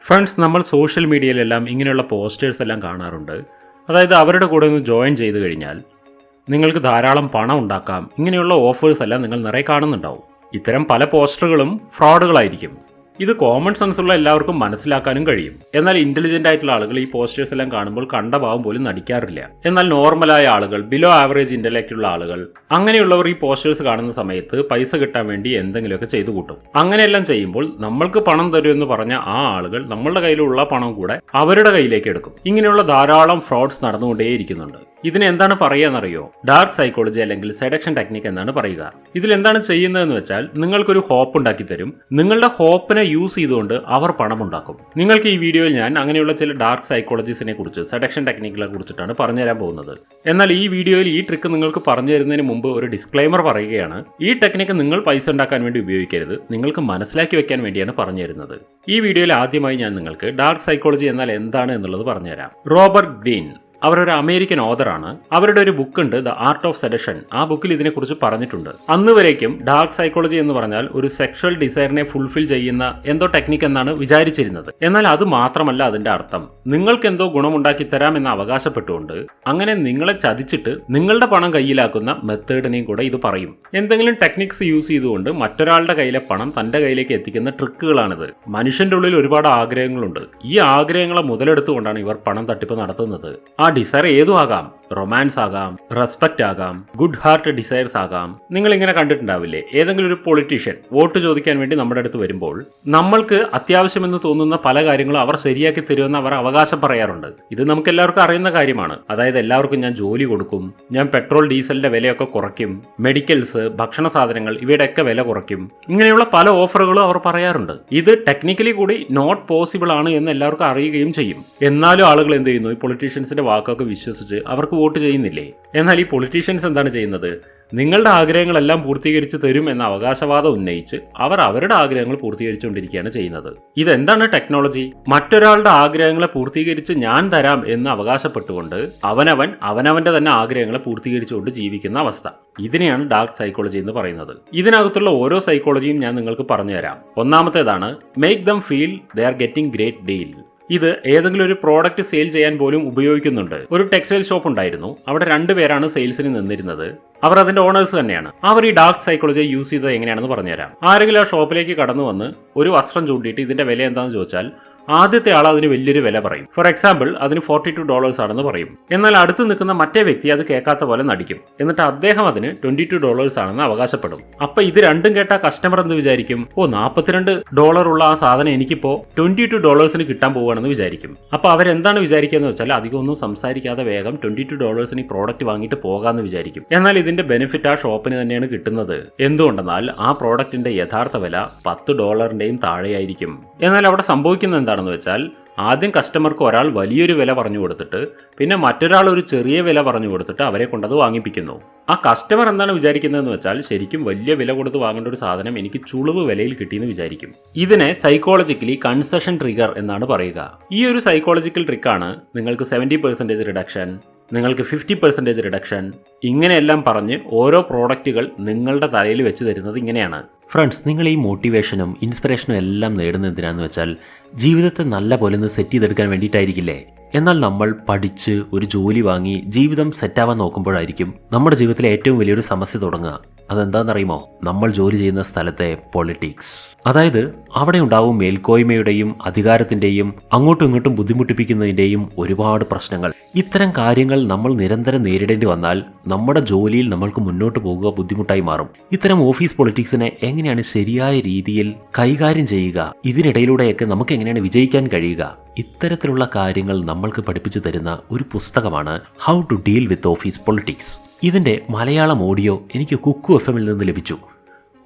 Friends, നമ്മൾ social മീഡിയയിലെല്ലാം ഇങ്ങനെയുള്ള posters എല്ലാം കാണാറുണ്ട്. അതായത് അവരുടെ കൂടെ ഒന്ന് ജോയിൻ ചെയ്ത് കഴിഞ്ഞാൽ നിങ്ങൾക്ക് ധാരാളം പണം ഉണ്ടാക്കാം, ഇങ്ങനെയുള്ള ഓഫേഴ്സ് എല്ലാം നിങ്ങൾ നിറയെ കാണുന്നുണ്ടാവും. ഇത്തരം പല പോസ്റ്ററുകളും ഫ്രോഡുകളായിരിക്കും. ഇത് കോമൺ സെൻസ് ഉള്ള എല്ലാവർക്കും മനസ്സിലാക്കാനും കഴിയും. എന്നാൽ ഇന്റലിജന്റ് ആയിട്ടുള്ള ആളുകൾ ഈ പോസ്റ്റേഴ്സ് എല്ലാം കാണുമ്പോൾ കണ്ട ഭാവം പോലും നടിക്കാറില്ല. എന്നാൽ നോർമലായ ആളുകൾ, ബിലോ ആവറേജ് ഇന്റലക്റ്റ് ഉള്ള ആളുകൾ, അങ്ങനെയുള്ളവർ ഈ പോസ്റ്റേഴ്സ് കാണുന്ന സമയത്ത് പൈസ കിട്ടാൻ വേണ്ടി എന്തെങ്കിലുമൊക്കെ ചെയ്തു കൂട്ടും. അങ്ങനെയെല്ലാം ചെയ്യുമ്പോൾ നമ്മൾക്ക് പണം തരുമെന്ന് പറഞ്ഞ ആ ആളുകൾ നമ്മളുടെ കയ്യിലുള്ള പണം കൂടെ അവരുടെ കയ്യിലേക്ക് എടുക്കും. ഇങ്ങനെയുള്ള ധാരാളം ഫ്രോഡ്സ് നടന്നുകൊണ്ടേയിരിക്കുന്നുണ്ട്. ഇതിന് എന്താണ് പറയുകയെന്നറിയോ? ഡാർക്ക് സൈക്കോളജി അല്ലെങ്കിൽ സെഡക്ഷൻ ടെക്നിക് എന്നാണ് പറയുക. ഇതിൽ എന്താണ് ചെയ്യുന്നതെന്ന് വെച്ചാൽ നിങ്ങൾക്കൊരു ഹോപ്പ് ഉണ്ടാക്കി തരും. നിങ്ങളുടെ ഹോപ്പിനെ യൂസ് ചെയ്തുകൊണ്ട് അവർ പണം ഉണ്ടാക്കും. നിങ്ങൾക്ക് ഈ വീഡിയോയിൽ ഞാൻ അങ്ങനെയുള്ള ചില ഡാർക്ക് സൈക്കോളജീസിനെ കുറിച്ച്, സെഡക്ഷൻ ടെക്നിക്കുകളെ കുറിച്ചിട്ടാണ് പറഞ്ഞുതരാൻ പോകുന്നത്. എന്നാൽ ഈ വീഡിയോയിൽ ഈ ട്രിക്ക് നിങ്ങൾക്ക് പറഞ്ഞു തരുന്നതിന് മുമ്പ് ഒരു ഡിസ്ക്ലൈമർ പറയുകയാണ്. ഈ ടെക്നിക്ക് നിങ്ങൾ പൈസ ഉണ്ടാക്കാൻ വേണ്ടി ഉപയോഗിക്കരുത്, നിങ്ങൾക്ക് മനസ്സിലാക്കി വെക്കാൻ വേണ്ടിയാണ് പറഞ്ഞു തരുന്നത്. ഈ വീഡിയോയിൽ ആദ്യമായി ഞാൻ നിങ്ങൾക്ക് ഡാർക്ക് സൈക്കോളജി എന്നാൽ എന്താണ് എന്നുള്ളത് പറഞ്ഞുതരാം. റോബർട്ട് ഗ്രീൻ അവരൊരു അമേരിക്കൻ ഓഥറാണ്. അവരുടെ ഒരു ബുക്ക് ഉണ്ട്, ദ ആർട്ട് ഓഫ് സെഡക്ഷൻ. ആ ബുക്കിൽ ഇതിനെക്കുറിച്ച് പറഞ്ഞിട്ടുണ്ട്. അന്ന് വരേക്കും ഡാർക്ക് സൈക്കോളജി എന്ന് പറഞ്ഞാൽ ഒരു സെക്ഷൽ ഡിസയറിനെ ഫുൾഫിൽ ചെയ്യുന്ന എന്തോ ടെക്നിക്ക് എന്നാണ് വിചാരിച്ചിരുന്നത്. എന്നാൽ അത് മാത്രമല്ല അതിന്റെ അർത്ഥം. നിങ്ങൾക്ക് എന്തോ ഗുണമുണ്ടാക്കി തരാം എന്ന് അവകാശപ്പെട്ടുകൊണ്ട് അങ്ങനെ നിങ്ങളെ ചതിച്ചിട്ട് നിങ്ങളുടെ പണം കയ്യിലാക്കുന്ന മെത്തേഡിനെയും കൂടെ ഇത് പറയും. എന്തെങ്കിലും ടെക്നിക്സ് യൂസ് ചെയ്തുകൊണ്ട് മറ്റൊരാളുടെ കയ്യിലെ പണം തന്റെ കയ്യിലേക്ക് എത്തിക്കുന്ന ട്രിക്കുകളാണിത്. മനുഷ്യന്റെ ഉള്ളിൽ ഒരുപാട് ആഗ്രഹങ്ങളുണ്ട്. ഈ ആഗ്രഹങ്ങളെ മുതലെടുത്തുകൊണ്ടാണ് ഇവർ പണം തട്ടിപ്പ് നടത്തുന്നത്. ആ ഡിസയർ ഏതും ആകാം. റൊമാൻസ് ആകാം, റെസ്പെക്റ്റ് ആകാം, ഗുഡ് ഹാർട്ട് ഡിസയർസ് ആകാം. നിങ്ങൾ ഇങ്ങനെ കണ്ടിട്ടുണ്ടാവില്ലേ? ഏതെങ്കിലും ഒരു പൊളിറ്റീഷ്യൻ വോട്ട് ചോദിക്കാൻ വേണ്ടി നമ്മുടെ അടുത്ത് വരുമ്പോൾ നമ്മൾക്ക് അത്യാവശ്യമെന്ന് തോന്നുന്ന പല കാര്യങ്ങളും അവർ ശരിയാക്കി തരുമെന്ന് അവർ അവകാശം പറയാറുണ്ട്. ഇത് നമുക്ക് എല്ലാവർക്കും അറിയുന്ന കാര്യമാണ്. അതായത് എല്ലാവർക്കും ഞാൻ ജോലി കൊടുക്കും, ഞാൻ പെട്രോൾ ഡീസലിന്റെ വിലയൊക്കെ കുറയ്ക്കും, മെഡിക്കൽസ്, ഭക്ഷണ സാധനങ്ങൾ ഇവയുടെയൊക്കെ വില കുറയ്ക്കും, ഇങ്ങനെയുള്ള പല ഓഫറുകളും അവർ പറയാറുണ്ട്. ഇത് ടെക്നിക്കലി കൂടി നോട്ട് പോസിബിൾ ആണ് എന്ന് എല്ലാവർക്കും അറിയുകയും ചെയ്യും. എന്നാലും ആളുകൾ എന്ത് ചെയ്യുന്നു? ഈ പൊളിറ്റീഷ്യൻസിന്റെ വാക്കൊക്കെ വിശ്വസിച്ച് അവർക്ക് വോട്ട് ചെയ്യുന്നില്ലേ? എന്നാൽ ഈ പൊളിറ്റീഷ്യൻസ് എന്താണ് ചെയ്യുന്നത്? നിങ്ങളുടെ ആഗ്രഹങ്ങളെല്ലാം പൂർത്തീകരിച്ച് തരും എന്ന അവകാശവാദം ഉന്നയിച്ച് അവർ അവരുടെ ആഗ്രഹങ്ങൾ പൂർത്തീകരിച്ചുകൊണ്ടിരിക്കുകയാണ് ചെയ്യുന്നത്. ഇതെന്താണ് ടെക്നോളജി? മറ്റൊരാളുടെ ആഗ്രഹങ്ങളെ പൂർത്തീകരിച്ച് ഞാൻ തരാം എന്ന് അവകാശപ്പെട്ടുകൊണ്ട് അവനവന്റെ തന്നെ ആഗ്രഹങ്ങളെ പൂർത്തീകരിച്ചുകൊണ്ട് ജീവിക്കുന്ന അവസ്ഥ. ഇതിനെയാണ് ഡാർക്ക് സൈക്കോളജി എന്ന് പറയുന്നത്. ഇതിനകത്തുള്ള ഓരോ സൈക്കോളജിയും ഞാൻ നിങ്ങൾക്ക് പറഞ്ഞുതരാം. ഒന്നാമത്തേതാണ് make them feel they are getting great deal. ഇത് ഏതെങ്കിലും ഒരു പ്രോഡക്റ്റ് സെയിൽ ചെയ്യാൻ പോലും ഉപയോഗിക്കുന്നുണ്ട്. ഒരു ടെക്സ്റ്റൈൽ ഷോപ്പ് ഉണ്ടായിരുന്നു. അവിടെ 2 പേരാണ് സെയിൽസിന് നിന്നിരുന്നത്. അവർ അതിന്റെ ഓണേഴ്സ് തന്നെയാണ്. അവർ ഈ ഡാർക്ക് സൈക്കോളജി യൂസ് ചെയ്തത് എങ്ങനെയാണെന്ന് പറഞ്ഞുതരാം. ആരെങ്കിലും ആ ഷോപ്പിലേക്ക് കടന്നു വന്ന് ഒരു വസ്ത്രം ചൂണ്ടിയിട്ട് ഇതിന്റെ വില എന്താണെന്ന് ചോദിച്ചാൽ ആദ്യത്തെ ആൾ അതിന് വലിയൊരു വില പറയും. ഫോർ എക്സാമ്പിൾ, അതിന് $42 ആണെന്ന് പറയും. എന്നാൽ അടുത്ത് നിൽക്കുന്ന മറ്റേ വ്യക്തി അത് കേൾക്കാത്ത പോലെ നടിക്കും. എന്നിട്ട് അദ്ദേഹം അതിന് $22 ആണെന്ന് അവകാശപ്പെടും. അപ്പൊ ഇത് രണ്ടും കേട്ട കസ്റ്റമർ എന്ന് വിചാരിക്കും, $42 ഉള്ള ആ സാധനം എനിക്കിപ്പോ $22 കിട്ടാൻ പോവുകയാണെന്ന് വിചാരിക്കും. അപ്പൊ അവരെന്താണ് വിചാരിക്കുക എന്ന് വെച്ചാൽ അധികം ഒന്നും സംസാരിക്കാതെ വേഗം $22 ഈ പ്രോഡക്റ്റ് വാങ്ങിയിട്ട് പോകാമെന്ന് വിചാരിക്കും. എന്നാൽ ഇതിന്റെ ബെനിഫിറ്റ് ആ ഷോപ്പിന് തന്നെയാണ് കിട്ടുന്നത്. എന്തുകൊണ്ടെന്നാൽ ആ പ്രോഡക്റ്റിന്റെ യഥാർത്ഥ വില $10 താഴെയായിരിക്കും. എന്നാൽ അവിടെ സംഭവിക്കുന്നത് എന്താണെന്ന് വെച്ചാൽ ആദ്യം കസ്റ്റമർക്ക് ഒരാൾ വലിയൊരു വില പറഞ്ഞു കൊടുത്തിട്ട് പിന്നെ മറ്റൊരാൾ ഒരു ചെറിയ വില പറഞ്ഞു കൊടുത്തിട്ട് അവരെ കൊണ്ടത് വാങ്ങിപ്പിക്കുന്നു. ആ കസ്റ്റമർ എന്താണ് വിചാരിക്കുന്നതെന്ന് വെച്ചാൽ ശരിക്കും വലിയ വില കൊടുത്ത് വാങ്ങേണ്ട ഒരു സാധനം എനിക്ക് ചുളിവ് വിലയിൽ കിട്ടിയെന്ന് വിചാരിക്കും. ഇതിനെ സൈക്കോളജിക്കലി കൺസെഷൻ ട്രിഗർ എന്നാണ് പറയുക. ഈ ഒരു സൈക്കോളജിക്കൽ ട്രിക്കാണ് നിങ്ങൾക്ക് 70% റിഡക്ഷൻ, നിങ്ങൾക്ക് 50% റിഡക്ഷൻ, ഇങ്ങനെയെല്ലാം പറഞ്ഞ് ഓരോ പ്രോഡക്റ്റുകൾ നിങ്ങളുടെ തലയിൽ വെച്ച് തരുന്നത് ഇങ്ങനെയാണ്. ഫ്രണ്ട്സ്, നിങ്ങൾ ഈ മോട്ടിവേഷനും ഇൻസ്പിറേഷനും എല്ലാം നേടുന്നത് എന്തിനാന്ന് വെച്ചാൽ ജീവിതത്തെ നല്ല പോലെ ഒന്ന് സെറ്റ് ചെയ്തെടുക്കാൻ വേണ്ടിയിട്ടായിരിക്കില്ലേ? എന്നാൽ നമ്മൾ പഠിച്ച് ഒരു ജോലി വാങ്ങി ജീവിതം സെറ്റാവാൻ നോക്കുമ്പോഴായിരിക്കും നമ്മുടെ ജീവിതത്തിലെ ഏറ്റവും വലിയൊരു സമസ്യ തുടങ്ങുക. അതെന്താണെന്നറിയുമോ? നമ്മൾ ജോലി ചെയ്യുന്ന സ്ഥലത്തെ പൊളിറ്റിക്സ്. അതായത് അവിടെ ഉണ്ടാവും മേൽക്കോയ്മയുടെയും അധികാരത്തിന്റെയും അങ്ങോട്ടും ഇങ്ങോട്ടും ബുദ്ധിമുട്ടിപ്പിക്കുന്നതിന്റെയും ഒരുപാട് പ്രശ്നങ്ങൾ. ഇത്തരം കാര്യങ്ങൾ നമ്മൾ നിരന്തരം നേരിടേണ്ടി വന്നാൽ നമ്മുടെ ജോലിയിൽ നമ്മൾക്ക് മുന്നോട്ട് പോകുക ബുദ്ധിമുട്ടായി മാറും. ഇത്തരം ഓഫീസ് പൊളിറ്റിക്സിനെ എങ്ങനെയാണ് ശരിയായ രീതിയിൽ കൈകാര്യം ചെയ്യുക, ഇതിനിടയിലൂടെയൊക്കെ നമുക്ക് എങ്ങനെയാണ് വിജയിക്കാൻ കഴിയുക, ഇത്തരത്തിലുള്ള കാര്യങ്ങൾ നമ്മൾക്ക് പഠിപ്പിച്ചു തരുന്ന ഒരു പുസ്തകമാണ് how to deal with office politics. ഇതിന്റെ മലയാളം ഓഡിയോ എനിക്ക് കുക്കു FM നിന്ന് ലഭിച്ചു.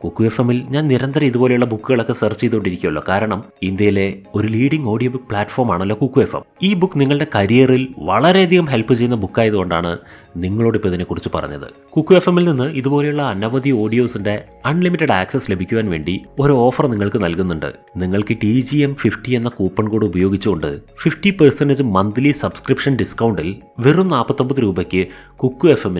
കുക്കു FM ഞാൻ നിരന്തരം ഇതുപോലെയുള്ള ബുക്കുകളൊക്കെ സെർച്ച് ചെയ്തുകൊണ്ടിരിക്കുമല്ലോ. കാരണം ഇന്ത്യയിലെ ഒരു ലീഡിംഗ് ഓഡിയോ ബുക്ക് പ്ലാറ്റ്ഫോം ആണല്ലോ കുക്കു FM. ഈ ബുക്ക് നിങ്ങളുടെ കരിയറിൽ വളരെയധികം ഹെൽപ്പ് ചെയ്യുന്ന ബുക്കായതുകൊണ്ടാണ് നിങ്ങളോടിപ്പോൾ ഇതിനെക്കുറിച്ച് പറഞ്ഞത്. കുക്കു FM നിന്ന് ഇതുപോലെയുള്ള അനവധി ഓഡിയോസിന്റെ അൺലിമിറ്റഡ് ആക്സസ് ലഭിക്കുവാൻ വേണ്ടി ഒരു ഓഫർ നിങ്ങൾക്ക് നൽകുന്നുണ്ട്. നിങ്ങൾക്ക് TGM50 എന്ന കൂപ്പൺ കോഡ് ഉപയോഗിച്ചുകൊണ്ട് 50% മന്ത്ലി സബ്സ്ക്രിപ്ഷൻ ഡിസ്കൗണ്ടിൽ വെറും 49 രൂപയ്ക്ക് കുക്കു FM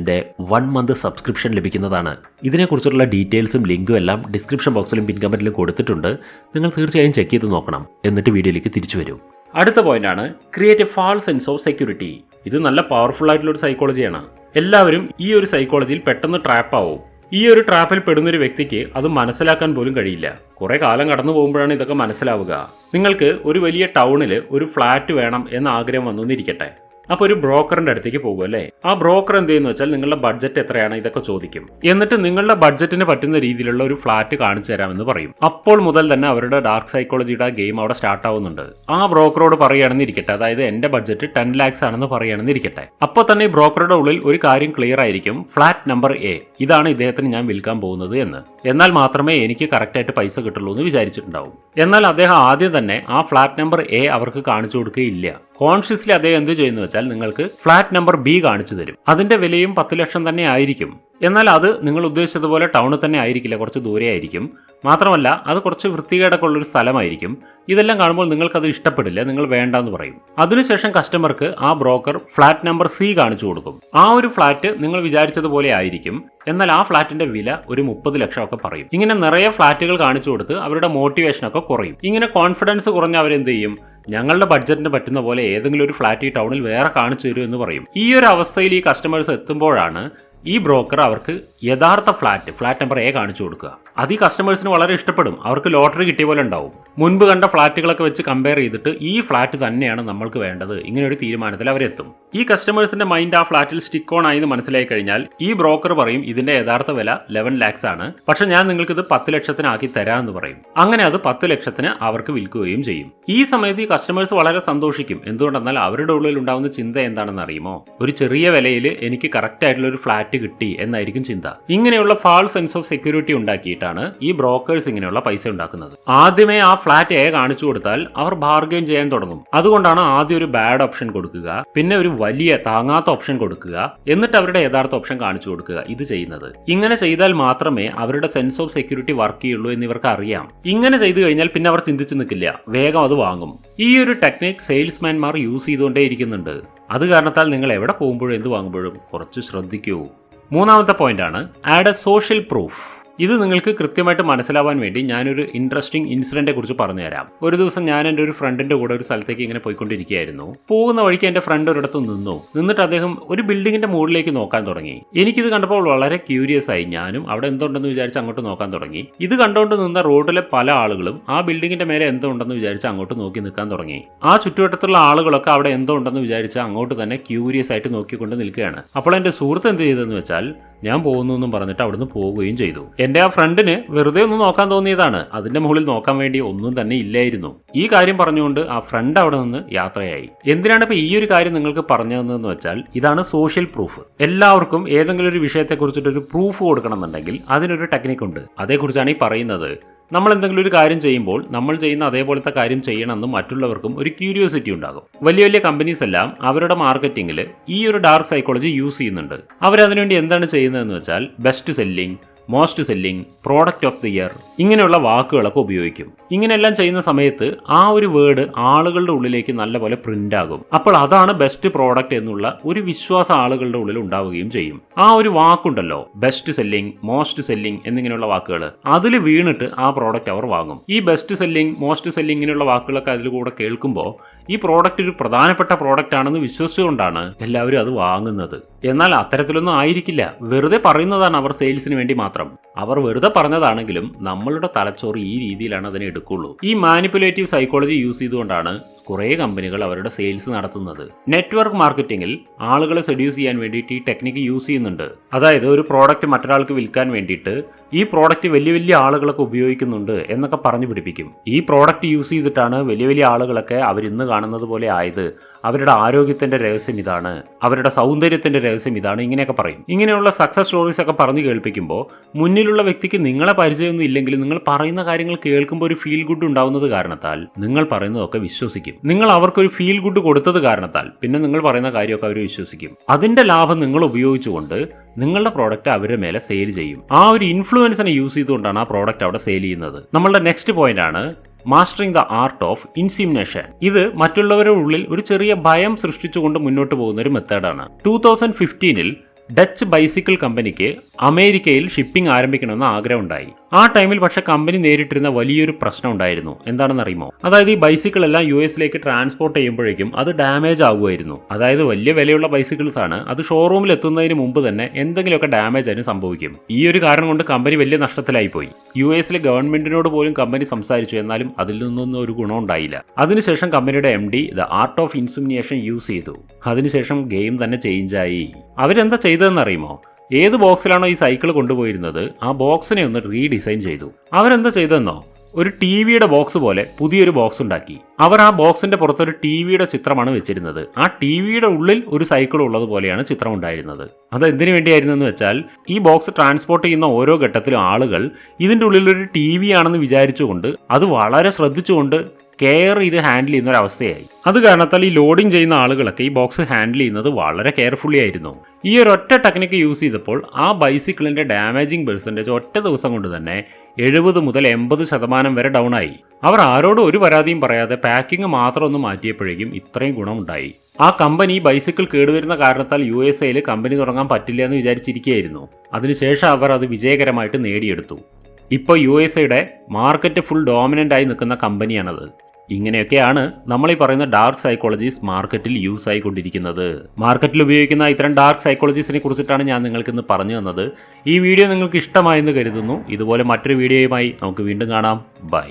1 മന്ത് സബ്സ്ക്രിപ്ഷൻ ലഭിക്കുന്നതാണ്. ഇതിനെക്കുറിച്ചുള്ള ഡീറ്റെയിൽസും ലിങ്കും ലിങ്കും എല്ലാം ഡിസ്ക്രിപ്ഷൻ ബോക്സിലും പിൻ കമൻറ്റിലും കൊടുത്തിട്ടുണ്ട്. നിങ്ങൾ തീർച്ചയായും ചെക്ക് ചെയ്ത് നോക്കണം. എന്നിട്ട് വീഡിയോയിലേക്ക് തിരിച്ചു വരും. അടുത്ത പോയിന്റാണ് create a false sense of security. ഇത് നല്ല പവർഫുൾ ആയിട്ടുള്ള ഒരു സൈക്കോളജിയാണ്. എല്ലാവരും ഈ ഒരു സൈക്കോളജിയിൽ പെട്ടെന്ന് ട്രാപ്പ് ആവും. ഈ ഒരു ട്രാപ്പിൽ പെടുന്നൊരു വ്യക്തിക്ക് അത് മനസ്സിലാക്കാൻ പോലും കഴിയില്ല. കുറെ കാലം കടന്നു പോകുമ്പോഴാണ് ഇതൊക്കെ മനസ്സിലാവുക. നിങ്ങൾക്ക് ഒരു വലിയ ടൗണിൽ ഒരു ഫ്ലാറ്റ് വേണം എന്ന ആഗ്രഹം വന്നിരിക്കട്ടെ. അപ്പോൾ ഒരു ബ്രോക്കറിന്റെ അടുത്തേക്ക് പോകും അല്ലേ. ആ ബ്രോക്കർ എന്ത് ചെയ്യുന്നു വെച്ചാൽ നിങ്ങളുടെ ബഡ്ജറ്റ് എത്രയാണ് ഇതൊക്കെ ചോദിക്കും. എന്നിട്ട് നിങ്ങളുടെ ബഡ്ജറ്റിന് പറ്റുന്ന രീതിയിലുള്ള ഒരു ഫ്ലാറ്റ് കാണിച്ചു തരാമെന്ന് പറയും. അപ്പോൾ മുതൽ തന്നെ അവരുടെ ഡാർക്ക് സൈക്കോളജിയുടെ ഗെയിം അവിടെ സ്റ്റാർട്ട് ആവുന്നുണ്ട്. ആ ബ്രോക്കറോട് പറയുകയാണെന്ന് ഇരിക്കട്ടെ, അതായത് എന്റെ ബഡ്ജറ്റ് 10 lakhs ആണെന്ന് പറയുകയാണെന്ന് ഇരിക്കട്ടെ. അപ്പോൾ തന്നെ ഈ ബ്രോക്കറുടെ ഉള്ളിൽ ഒരു കാര്യം ക്ലിയർ ആയിരിക്കും, ഫ്ലാറ്റ് നമ്പർ A ഇതാണ് ഇദ്ദേഹത്തിന് ഞാൻ വിൽക്കാൻ പോകുന്നത് എന്ന്. എന്നാൽ മാത്രമേ എനിക്ക് കറക്റ്റായിട്ട് പൈസ കിട്ടുള്ളൂ എന്ന് വിചാരിച്ചിട്ടുണ്ടാവും. എന്നാൽ അദ്ദേഹം ആദ്യം തന്നെ ആ ഫ്ലാറ്റ് നമ്പർ A അവർക്ക് കാണിച്ചു കൊടുക്കുകയില്ല. കോൺഷ്യസ്ലി അദ്ദേഹം എന്ത് ചെയ്യുന്നു വെച്ചാൽ നിങ്ങൾക്ക് ഫ്ലാറ്റ് നമ്പർ B കാണിച്ചു തരും. അതിന്റെ വിലയും 10 ലക്ഷം തന്നെ ആയിരിക്കും. എന്നാൽ അത് നിങ്ങൾ ഉദ്ദേശിച്ചതുപോലെ ടൗണിൽ തന്നെ ആയിരിക്കില്ല, കുറച്ച് ദൂരെ ആയിരിക്കും. മാത്രമല്ല അത് കുറച്ച് വൃത്തികേടൊക്കെ ഉള്ളൊരു സ്ഥലമായിരിക്കും. ഇതെല്ലാം കാണുമ്പോൾ നിങ്ങൾക്കത് ഇഷ്ടപ്പെടില്ല, നിങ്ങൾ വേണ്ടെന്ന് പറയും. അതിനുശേഷം കസ്റ്റമർക്ക് ആ ബ്രോക്കർ ഫ്ലാറ്റ് നമ്പർ C കാണിച്ചു കൊടുക്കും. ആ ഒരു ഫ്ലാറ്റ് നിങ്ങൾ വിചാരിച്ചതുപോലെ ആയിരിക്കും. എന്നാൽ ആ ഫ്ലാറ്റിന്റെ വില ഒരു 30 ലക്ഷമൊക്കെ പറയും. ഇങ്ങനെ നിറയെ ഫ്ലാറ്റുകൾ കാണിച്ചു കൊടുത്ത് അവരുടെ മോട്ടിവേഷനൊക്കെ കുറയും. ഇങ്ങനെ കോൺഫിഡൻസ് കുറഞ്ഞ അവരെന്ത് ചെയ്യും, ഞങ്ങളുടെ ബഡ്ജറ്റിന് പറ്റുന്ന പോലെ ഏതെങ്കിലും ഒരു ഫ്ലാറ്റ് ഈ ടൗണിൽ വേറെ കാണിച്ചു തരും എന്ന് പറയും. ഈ ഒരു അവസ്ഥയിൽ ഈ കസ്റ്റമേഴ്സ് എത്തുമ്പോഴാണ് ഈ ബ്രോക്കർ അവർക്ക് യഥാർത്ഥ ഫ്ലാറ്റ് നമ്പർ A കാണിച്ചു കൊടുക്കുക. അത് ഈ കസ്റ്റമേഴ്സിന് വളരെ ഇഷ്ടപ്പെടും. അവർക്ക് ലോട്ടറി കിട്ടിയ പോലെ ഉണ്ടാവും. മുൻപ് കണ്ട ഫ്ലാറ്റുകളൊക്കെ വെച്ച് കമ്പയർ ചെയ്തിട്ട് ഈ ഫ്ലാറ്റ് തന്നെയാണ് നമ്മൾക്ക് വേണ്ടത്, ഇങ്ങനെ ഒരു തീരുമാനത്തിൽ അവരെത്തും. ഈ കസ്റ്റമേഴ്സിന്റെ മൈൻഡ് ആ ഫ്ലാറ്റിൽ സ്റ്റിക്ക് ഓൺ ആയി എന്ന് മനസ്സിലായി കഴിഞ്ഞാൽ ഈ ബ്രോക്കർ പറയും ഇതിന്റെ യഥാർത്ഥ വില 11 lakhs ആണ്, പക്ഷെ ഞാൻ നിങ്ങൾക്ക് ഇത് 10 ലക്ഷത്തിനാക്കി തരാമെന്ന് പറയും. അങ്ങനെ അത് 10 ലക്ഷത്തിന് അവർക്ക് വിൽക്കുകയും ചെയ്യും. ഈ സമയത്ത് ഈ കസ്റ്റമേഴ്സ് വളരെ സന്തോഷിക്കും. എന്തുകൊണ്ടെന്നാൽ അവരുടെ ഉള്ളിൽ ഉണ്ടാവുന്ന ചിന്ത എന്താണെന്ന് അറിയുമോ, ഒരു ചെറിയ വിലയിൽ എനിക്ക് കറക്റ്റ് ആയിട്ടുള്ള ഒരു ഫ്ലാറ്റ് കിട്ടി എന്നായിരിക്കും ചിന്ത. ഇങ്ങനെയുള്ള ഫാൾസ് സെൻസ് ഓഫ് സെക്യൂരിറ്റി ഉണ്ടാക്കിയിട്ടാണ് ഈ ബ്രോക്കേഴ്സ് ഇങ്ങനെയുള്ള പൈസ ഉണ്ടാക്കുന്നത്. ആദ്യമേ ആ ഫ്ലാറ്റ് A കാണിച്ചു കൊടുത്താൽ അവർ ബാർഗെയിൻ ചെയ്യാൻ തുടങ്ങും. അതുകൊണ്ടാണ് ആദ്യം ഒരു ബാഡ് ഓപ്ഷൻ കൊടുക്കുക, പിന്നെ ഒരു വലിയ താങ്ങാത്ത ഓപ്ഷൻ കൊടുക്കുക, എന്നിട്ട് അവരുടെ യഥാർത്ഥ ഓപ്ഷൻ കാണിച്ചു കൊടുക്കുക. ഇത് ചെയ്യുന്നത് ഇങ്ങനെ ചെയ്താൽ മാത്രമേ അവരുടെ സെൻസ് ഓഫ് സെക്യൂരിറ്റി വർക്ക് ചെയ്യുള്ളൂ എന്ന് ഇവർക്ക് അറിയാം. ഇങ്ങനെ ചെയ്തു കഴിഞ്ഞാൽ പിന്നെ അവർ ചിന്തിച്ചു നിൽക്കില്ല, വേഗം അത് വാങ്ങും. ഈ ഒരു ടെക്നിക് സെയിൽസ്മാൻമാർ യൂസ് ചെയ്തുകൊണ്ടേ ഇരിക്കുന്നുണ്ട്. അത് കാരണത്താൽ നിങ്ങൾ എവിടെ പോകുമ്പോഴും എന്ത് വാങ്ങുമ്പോഴും കുറച്ച് ശ്രദ്ധിക്കൂ. മൂന്നാമത്തെ പോയിന്റാണ് ആഡ് എ സോഷ്യൽ പ്രൂഫ്. ഇത് നിങ്ങൾക്ക് കൃത്യമായിട്ട് മനസ്സിലാവാൻ വേണ്ടി ഞാനൊരു ഇൻട്രസ്റ്റിംഗ് ഇൻസിഡന്റിനെ കുറിച്ച് പറഞ്ഞുതരാം. ഒരു ദിവസം ഞാൻ എൻ്റെ ഒരു ഫ്രണ്ടിന്റെ കൂടെ ഒരു സ്ഥലത്തേക്ക് ഇങ്ങനെ പോയിക്കൊണ്ടിരിക്കുകയായിരുന്നു. പോകുന്ന വഴിക്ക് എൻ്റെ ഫ്രണ്ട് ഒരിടത്ത് നിന്നിട്ട് അദ്ദേഹം ഒരു ബിൽഡിങ്ങിന്റെ മുകളിലേക്ക് നോക്കാൻ തുടങ്ങി. എനിക്കിത് കണ്ടപ്പോൾ വളരെ ക്യൂരിയസ് ആയി. ഞാനും അവിടെ എന്തുണ്ടെന്ന് വിചാരിച്ച് അങ്ങോട്ട് നോക്കാൻ തുടങ്ങി. ഇത് കണ്ടുകൊണ്ട് നിന്ന റോഡിലെ പല ആളുകളും ആ ബിൽഡിങ്ങിന്റെ മേലെ എന്തോ ഉണ്ടെന്ന് വിചാരിച്ച് അങ്ങോട്ട് നോക്കി നിൽക്കാൻ തുടങ്ങി. ആ ചുറ്റുവട്ടത്തുള്ള ആളുകളൊക്കെ അവിടെ എന്തോ ഉണ്ടെന്ന് വിചാരിച്ച് അങ്ങോട്ട് തന്നെ ക്യൂരിയസ് ആയിട്ട് നോക്കിക്കൊണ്ട് നിൽക്കുകയാണ്. അപ്പോൾ എൻ്റെ സുഹൃത്ത് എന്ത് ചെയ്തതെന്ന് വെച്ചാൽ ഞാൻ പോകുന്നു എന്നും പറഞ്ഞിട്ട് അവിടുന്ന് പോവുകയും ചെയ്തു. എന്റെ ആ ഫ്രണ്ടിന് വെറുതെ ഒന്ന് നോക്കാൻ തോന്നിയതാണ്, അതിന്റെ മുകളിൽ നോക്കാൻ വേണ്ടി ഒന്നും തന്നെ ഇല്ലായിരുന്നു. ഈ കാര്യം പറഞ്ഞുകൊണ്ട് ആ ഫ്രണ്ട് അവിടെ നിന്ന് യാത്രയായി. എന്തിനാണ് ഇപ്പൊ ഈ ഒരു കാര്യം നിങ്ങൾക്ക് പറഞ്ഞു തന്നതെന്ന് വെച്ചാൽ ഇതാണ് സോഷ്യൽ പ്രൂഫ്. എല്ലാവർക്കും ഏതെങ്കിലും ഒരു വിഷയത്തെ കുറിച്ചിട്ടൊരു പ്രൂഫ് കൊടുക്കണം എന്നുണ്ടെങ്കിൽ അതിനൊരു ടെക്നിക് ഉണ്ട്. അതേക്കുറിച്ചാണ് ഈ പറയുന്നത്. നമ്മൾ എന്തെങ്കിലും ഒരു കാര്യം ചെയ്യുമ്പോൾ നമ്മൾ ചെയ്യുന്ന അതേപോലത്തെ കാര്യം ചെയ്യണമെന്ന് മറ്റുള്ളവർക്കും ഒരു ക്യൂരിയോസിറ്റി ഉണ്ടാകും. വലിയ വലിയ കമ്പനീസ് എല്ലാം അവരുടെ മാർക്കറ്റിംഗിൽ ഈ ഒരു ഡാർക്ക് സൈക്കോളജി യൂസ് ചെയ്യുന്നുണ്ട്. അവരതിനുവേണ്ടി എന്താണ് ചെയ്യുന്നതെന്ന് വെച്ചാൽ best selling, most selling, product of the year ഇങ്ങനെയുള്ള വാക്കുകളൊക്കെ ഉപയോഗിക്കും. ഇങ്ങനെയെല്ലാം ചെയ്യുന്ന സമയത്ത് ആ ഒരു വേർഡ് ആളുകളുടെ ഉള്ളിലേക്ക് നല്ലപോലെ പ്രിന്റ് ആകും. അപ്പോൾ അതാണ് ബെസ്റ്റ് പ്രോഡക്റ്റ് എന്നുള്ള ഒരു വിശ്വാസം ആളുകളുടെ ഉള്ളിൽ ഉണ്ടാവുകയും ചെയ്യും. ആ ഒരു വാക്കുണ്ടല്ലോ ബെസ്റ്റ് സെല്ലിംഗ്, മോസ്റ്റ് സെല്ലിംഗ് എന്നിങ്ങനെയുള്ള വാക്കുകൾ, അതിൽ വീണിട്ട് ആ പ്രോഡക്റ്റ് അവർ വാങ്ങും. ഈ ബെസ്റ്റ് സെല്ലിംഗ്, മോസ്റ്റ് സെല്ലിംഗ് ഇങ്ങനെയുള്ള വാക്കുകളൊക്കെ അതിൽ കൂടെ കേൾക്കുമ്പോൾ ഈ പ്രോഡക്റ്റ് ഒരു പ്രധാനപ്പെട്ട പ്രോഡക്റ്റ് ആണെന്ന് വിശ്വസിച്ചുകൊണ്ടാണ് എല്ലാവരും അത് വാങ്ങുന്നത്. എന്നാൽ അത്തരത്തിലൊന്നും ആയിരിക്കില്ല. വെറുതെ പറയുന്നതാണ് അവർ സെയിൽസിന് വേണ്ടി മാത്രം. അവർ വെറുതെ പറഞ്ഞതാണെങ്കിലും നമ്മളുടെ തലച്ചോറ് ഈ രീതിയിലാണ് അതിനെ എടുക്കുള്ളൂ. ഈ മാനിപ്പുലേറ്റീവ് സൈക്കോളജി യൂസ് ചെയ്തുകൊണ്ടാണ് കുറേ കമ്പനികൾ അവരുടെ സെയിൽസ് നടത്തുന്നത്. നെറ്റ്വർക്ക് മാർക്കറ്റിംഗിൽ ആളുകളെ സെഡ്യൂസ് ചെയ്യാൻ വേണ്ടിയിട്ട് ഈ ടെക്നിക്ക് യൂസ് ചെയ്യുന്നുണ്ട്. അതായത് ഒരു പ്രോഡക്റ്റ് മറ്റൊരാൾക്ക് വിൽക്കാൻ വേണ്ടിയിട്ട് ഈ പ്രോഡക്റ്റ് വലിയ വലിയ ആളുകളൊക്കെ ഉപയോഗിക്കുന്നുണ്ട് എന്നൊക്കെ പറഞ്ഞു പിടിപ്പിക്കും. ഈ പ്രോഡക്റ്റ് യൂസ് ചെയ്തിട്ടാണ് വലിയ വലിയ ആളുകളൊക്കെ അവരിന്ന് കാണുന്നത് പോലെ ആയത്, അവരുടെ ആരോഗ്യത്തിന്റെ രഹസ്യം ഇതാണ്, അവരുടെ സൗന്ദര്യത്തിന്റെ രഹസ്യം ഇതാണ്, ഇങ്ങനെയൊക്കെ പറയും. ഇങ്ങനെയുള്ള സക്സസ് സ്റ്റോറീസ് ഒക്കെ പറഞ്ഞു കേൾപ്പിക്കുമ്പോൾ മുന്നിലുള്ള വ്യക്തിക്ക് നിങ്ങളെ പരിചയമൊന്നും ഇല്ലെങ്കിലും നിങ്ങൾ പറയുന്ന കാര്യങ്ങൾ കേൾക്കുമ്പോൾ ഒരു ഫീൽ ഗുഡ് ഉണ്ടാവുന്നത് കാരണത്താൽ നിങ്ങൾ പറയുന്നതൊക്കെ വിശ്വസിക്കും. നിങ്ങൾ അവർക്കൊരു ഫീൽ ഗുഡ് കൊടുത്തത് കാരണത്താൽ പിന്നെ നിങ്ങൾ പറയുന്ന കാര്യമൊക്കെ അവർ വിശ്വസിക്കും. അതിന്റെ ലാഭം നിങ്ങൾ ഉപയോഗിച്ചുകൊണ്ട് നിങ്ങളുടെ പ്രോഡക്റ്റ് അവരുടെ മേലെ സെയിൽ ചെയ്യും. ആ ഒരു ഇൻഫ്ലുവൻസിനെ യൂസ് ചെയ്തുകൊണ്ടാണ് ആ പ്രോഡക്റ്റ് അവിടെ സെയിൽ ചെയ്യുന്നത്. നമ്മളുടെ നെക്സ്റ്റ് പോയിന്റ് ആണ് മാസ്റ്ററിംഗ് ദ ആർട്ട് ഓഫ് ഇൻസിമിനേഷൻ. ഇത് മറ്റുള്ളവരുടെ ഉള്ളിൽ ഒരു ചെറിയ ഭയം സൃഷ്ടിച്ചുകൊണ്ട് മുന്നോട്ട് പോകുന്ന ഒരു മെത്തേഡാണ്. 2015 ഡച്ച് ബൈസിക്കിൾ കമ്പനിക്ക് അമേരിക്കയിൽ ഷിപ്പിംഗ് ആരംഭിക്കണമെന്ന് ആഗ്രഹമുണ്ടായി. ആ ടൈമിൽ പക്ഷെ കമ്പനി നേരിട്ടിരുന്ന വലിയൊരു പ്രശ്നം ഉണ്ടായിരുന്നു. എന്താണെന്ന് അറിയുമോ? അതായത് ഈ ബൈസിക്കിൾ എല്ലാം US ട്രാൻസ്പോർട്ട് ചെയ്യുമ്പോഴേക്കും അത് ഡാമേജ് ആകുമായിരുന്നു. അതായത് വലിയ വിലയുള്ള ബൈസിക്കിൾസ് ആണ്. അത് ഷോറൂമിൽ എത്തുന്നതിന് മുമ്പ് തന്നെ എന്തെങ്കിലുമൊക്കെ ഡാമേജ് അതിന് സംഭവിക്കും. ഈ ഒരു കാരണം കൊണ്ട് കമ്പനി വലിയ നഷ്ടത്തിലായി പോയി. US ഗവൺമെന്റിനോട് പോലും കമ്പനി സംസാരിച്ചു, എന്നാലും അതിൽ നിന്നൊന്നും ഒരു ഗുണം ഉണ്ടായില്ല. അതിനുശേഷം കമ്പനിയുടെ MD the art of insinuation use ചെയ്തു. അതിനുശേഷം ഗെയിം തന്നെ ചേഞ്ചായി. അവരെന്താ ചെയ്തതെന്ന് അറിയുമോ? ഏത് ബോക്സിലാണോ ഈ സൈക്കിൾ കൊണ്ടുപോയിരുന്നത് ആ ബോക്സിനെ ഒന്ന് റീഡിസൈൻ ചെയ്തു. അവരെന്താ ചെയ്തതെന്നോ? ഒരു ടിവിയുടെ ബോക്സ് പോലെ പുതിയൊരു ബോക്സ് ഉണ്ടാക്കി. അവർ ആ ബോക്സിന്റെ പുറത്തൊരു ടിവിയുടെ ചിത്രമാണ് വെച്ചിരുന്നത്. ആ ടിവിയുടെ ഉള്ളിൽ ഒരു സൈക്കിൾ ഉള്ളത് പോലെയാണ് ചിത്രം ഉണ്ടായിരുന്നത്. അത് എന്തിനു വേണ്ടിയായിരുന്നെന്ന് വെച്ചാൽ ഈ ബോക്സ് ട്രാൻസ്പോർട്ട് ചെയ്യുന്ന ഓരോ ഘട്ടത്തിലും ആളുകൾ ഇതിന്റെ ഉള്ളിൽ ഒരു TV ആണെന്ന് വിചാരിച്ചുകൊണ്ട് അത് വളരെ ശ്രദ്ധിച്ചുകൊണ്ട് കെയർ ഇത് ഹാൻഡിൽ ചെയ്യുന്ന ഒരു അവസ്ഥയായി. അത് കാരണത്താൽ ഈ ലോഡിംഗ് ചെയ്യുന്ന ആളുകളൊക്കെ ഈ ബോക്സ് ഹാൻഡിൽ ചെയ്യുന്നത് വളരെ കെയർഫുള്ളി ആയിരുന്നു. ഈ ഒരു ഒറ്റ ടെക്നിക്ക് യൂസ് ചെയ്തപ്പോൾ ആ ബൈസിക്കിളിന്റെ ഡാമേജിങ് പെർസെൻറ്റേജ് ഒറ്റ ദിവസം കൊണ്ട് തന്നെ 70 മുതൽ 80% വരെ ഡൗൺ ആയി. അവർ ആരോടും ഒരു പരാതിയും പറയാതെ പാക്കിംഗ് മാത്രം ഒന്ന് മാറ്റിയപ്പോഴേക്കും ഇത്രയും ഗുണമുണ്ടായി. ആ കമ്പനി ബൈസിക്കിൾ കേടുവരുന്ന കാരണത്താൽ USA കമ്പനി തുടങ്ങാൻ പറ്റില്ല എന്ന് വിചാരിച്ചിരിക്കുകയായിരുന്നു. അതിനുശേഷം അവർ അത് വിജയകരമായിട്ട് നേടിയെടുത്തു. ഇപ്പോൾ USA മാർക്കറ്റ് ഫുൾ ഡോമിനൻ്റ് ആയി നിൽക്കുന്ന കമ്പനിയാണത്. ഇങ്ങനെയൊക്കെയാണ് നമ്മൾ ഈ പറയുന്ന ഡാർക്ക് സൈക്കോളജീസ് മാർക്കറ്റിൽ യൂസ് ആയിക്കൊണ്ടിരിക്കുന്നത്. മാർക്കറ്റിൽ ഉപയോഗിക്കുന്ന ഇത്തരം ഡാർക്ക് സൈക്കോളജീസിനെ കുറിച്ചിട്ടാണ് ഞാൻ നിങ്ങൾക്കിന്ന് പറഞ്ഞു തന്നത്. ഈ വീഡിയോ നിങ്ങൾക്ക് ഇഷ്ടമായെന്ന് കരുതുന്നു. ഇതുപോലെ മറ്റൊരു വീഡിയോയുമായി നമുക്ക് വീണ്ടും കാണാം. ബൈ.